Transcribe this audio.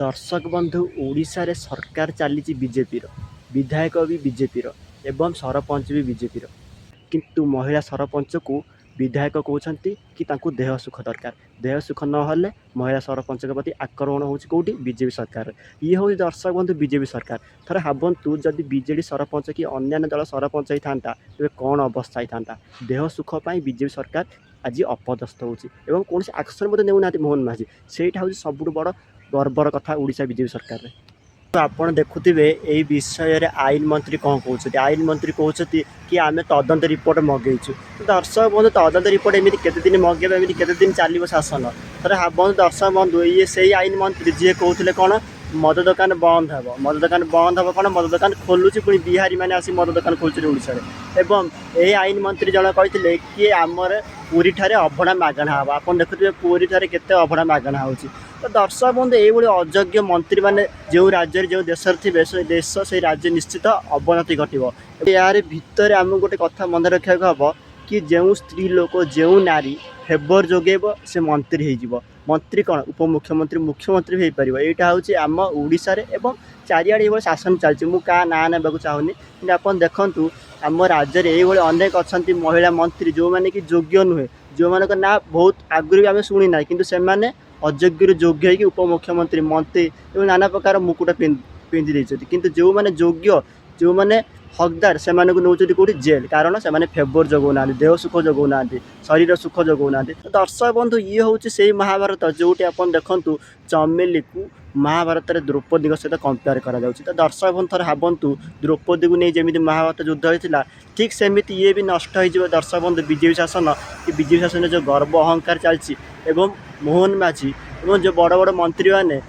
दर्शक बंधु ओडिशा रे सरकार चली बीजेपी विधायक भी बीजेपी एवं सरपंच भी बीजेपी किंतु महिला सरपंच को विधायक कहते कि तांको देह सुख दरकार देह सुख ना महिला सरपंच के प्रति आक्रमण होची कोठी बीजेपी सरकार ये हूँ दर्शक बंधु बीजेपी सरकार थोड़ा भावतु जदि बीजेडी सरपंच कि अन्य दल सरपंच होता तेज कौन अवस्था होता देह सुख पर बीजेपी सरकार आज अपदस्थ होची कौन आक्शन नेउना मोहन माझी से सब बड़ गर्वर कथा ओडिशा बीजेपी सरकार रे। तो आपण देखुथिबे एई विषय रे आईन मंत्री कौन कहते आईन मंत्री कहते कि आम तदंत रिपोर्ट मगेचु दर्शक बंधु तदंत रिपोर्ट एमती केते दिन मगेबे एमती केते दिन चलिबो शासन तर बंधु दर्शक बंधु ये से आईन मंत्री जी कहते कौन मद दुकान बंद हे मद दुकान बंद हे कौन मद दुकान खोलुची पुणी बिहारी मैंने आसी मद दुकान खोलुचे ओडिशा रे एवं ए आईन मंत्री जन कहते कि आमर पुरी ठारे अभड़ा मागणा हे आप देखुए पुरी ठारे केते अभड़ा मागणा होची तो दर्शक बंधु ये अयोग्य मंत्री मैंने जो राज्य जो देश थे से देश से राज्य निश्चित अवनति घटो यार भितर आम गोटे कथा मन रखा हम कि जो स्त्री लोक जो नारी फेवर जोगेब से मंत्री हो मंत्री कौन उपमुख्यमंत्री मुख्यमंत्री भी हो पार यहाँ हूँ आम ओडिशा रे एवं चारिआडे ये शासन चलती मुझे ना ना चाहूनी कि आप देखूँ आम राज्य में ये अनेक अच्छा महिला मंत्री जो मैंने कि योग्य नुहे जो मान ना बहुत आगुरी आम शुणी ना कि अयोग्य योग्य कि उपमुख्यमंत्री मंत्री एवं नाना प्रकार मुकुट पिंधि देते किंतु जो मैंने योग्य जो मैंने हकदार से नौकरी कौटी जेल कारण से फेवर जगौना देह सुख जगौना शरीर सुख जगौना तो दर्शक बंधु ये हूँ से महाभारत जोटी आप देखु चमेली को महाभारत में द्रौपदी सहित कंपेयर करा तो दर्शक बंधु थोड़ा भावतु द्रौपदी को नहीं जमी महाभारत युद्ध होता ठीक सेमती ये भी नष्ट हो दर्शक बंधु बीजेपी शासन कि बीजेपी शासन जो गर्व अहंकार चलती एवं मोहन माझी एवं जो बड़ बड़ मंत्री मैंने